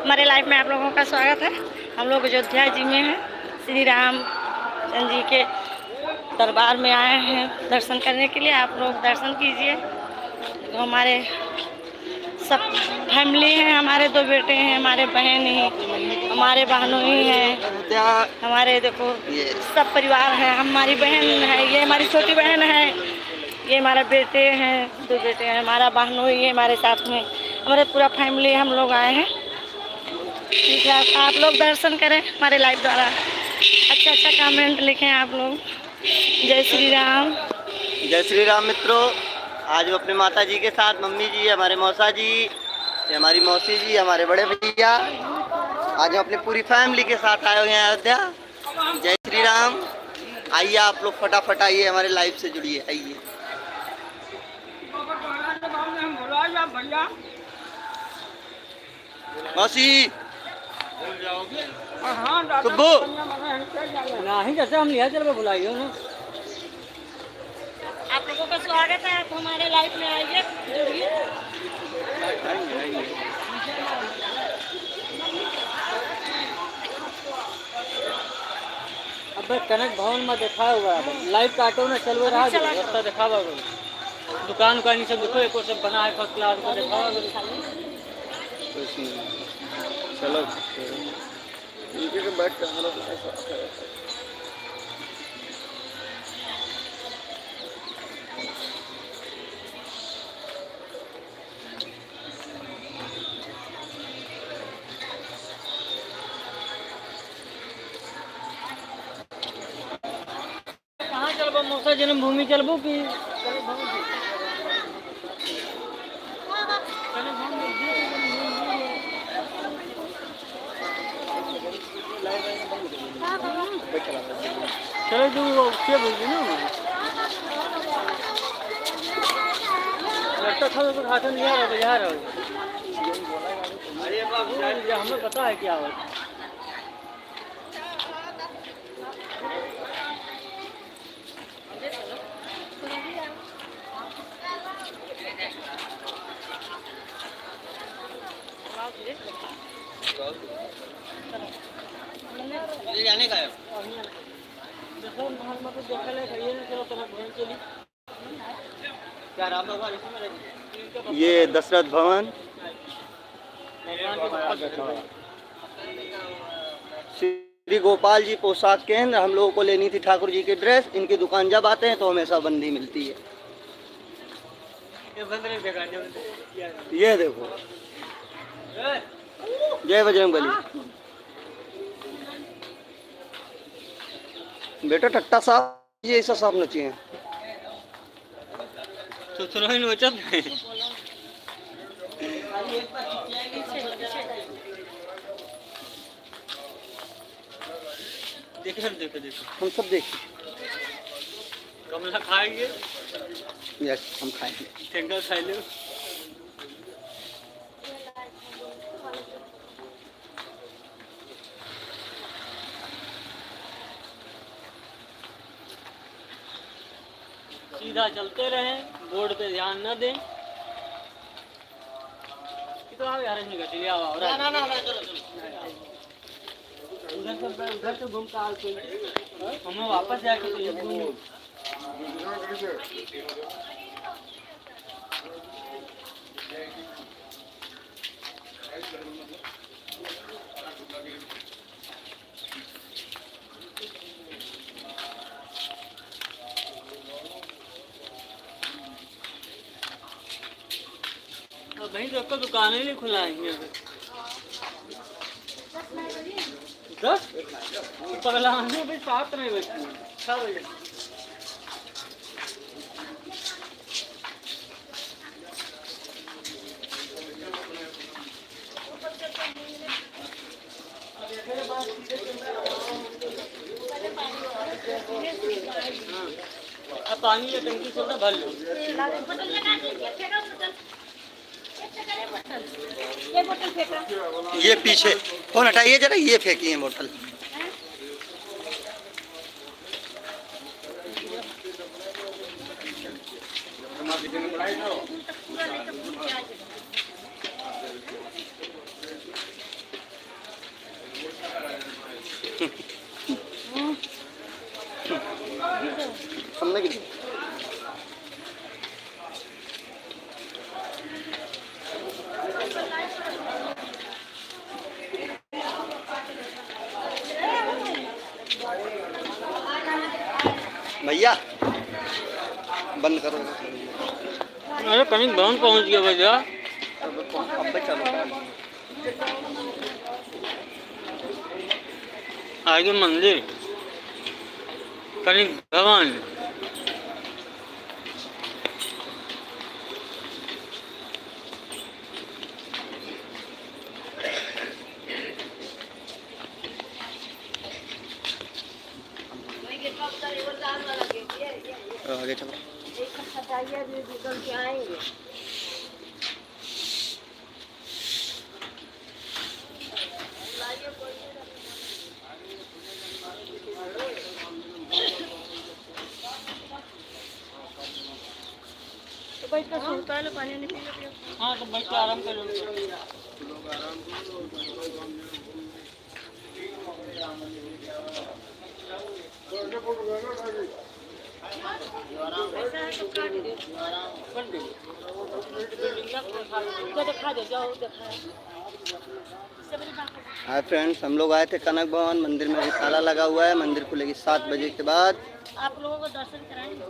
हमारे लाइफ में आप लोगों का स्वागत है। हम लोग अयोध्या जी में हैं, श्री राम चंद्र जी के दरबार में आए हैं दर्शन करने के लिए। आप लोग दर्शन कीजिए। तो हमारे सब फैमिली हैं, हमारे 2 बेटे हैं, हमारे बहन ही, हमारे बहनों ही हैं, हमारे देखो सब परिवार है। हमारी बहन है, ये हमारी छोटी बहन है, ये हमारा बेटे हैं, 2 बेटे हैं, हमारा बहनों ही है हमारे साथ में। हमारे पूरा फैमिली हम लोग आए हैं। ठीक है, आप लोग दर्शन करें हमारे लाइव द्वारा। अच्छा कमेंट लिखें आप लोग। जय श्री राम। जय श्री राम मित्रों। आज हम अपने माता जी के साथ, मम्मी जी, हमारे मौसा जी, हमारी मौसी जी, हमारे बड़े भैया, आज हम अपनी पूरी फैमिली के साथ आए हुए हैं अयोध्या। जय श्री राम। आइए आप लोग फटाफट आइए, हमारे लाइव से जुड़िए। आइए मौसी सुब्बू नहीं, जैसे हम लिया चल बुलाइए ना। आप लोगों का स्वागत है, आप हमारे लाइफ में आइए, जुड़िए। अब कनक भवन में देखा हुआ लाइव काटो ना, चलवे रहा रास्ता देखा दुकान उकान सब देखो, एक सब बना है फर्स्ट क्लास को देखा। चलो बैठ कहाँ चलबो? मौसा जन्मभूमि चलबो कि चलो जो क्या बोल रही ना लगता था तो खाते नहीं आ रहा बाजार है। हमें पता है क्या हो। जाने का है। ये दशरथ भवन, श्री गोपाल जी पोशाक केंद्र। हम लोगों को लेनी थी ठाकुर जी की ड्रेस। इनकी दुकान जब आते हैं तो हमेशा बंदी मिलती है। ये देखो, जय बजरंगबली। बेटा टट्टा साफ ये ऐसा साफ नची है तो सुनो ही नोचत नहीं। देखो देखो देखो, हम सब देखिए। कमला खाएंगे? यस, हम खाएंगे। टेंडर खाई लो। सीधा चलते रहें, बोर्ड पे ध्यान न दें। तो आप यार नहीं गति लिया हुआ ना ना ना, चलो उधर से घूम का हमें वापस जाके तो ये घूम। वहीं तो आपका दुकान ही नहीं खुला है। 10 पगला भाई 7 नहीं बजती, 6 बजे। अब पानी या टंकी से भर लो। ये पीछे फोन हटाइए जरा, ये फेंकी है बोतल। लगी भैया बंद करो। अरे कहीं गाँव पहुँच गया भैया। अब चलो आगे मंदिर कहीं भगवान। आगे चलो। तो बैठ कर सोता है, पानी नहीं पी लेते। हाँ तो बैठ के आराम कर लो। हाय फ्रेंड्स, हम लोग आए थे कनक भवन मंदिर में। अभी ताला लगा हुआ है। मंदिर खुलेगी 7 बजे के बाद। आप लोगों को दर्शन कराएंगे।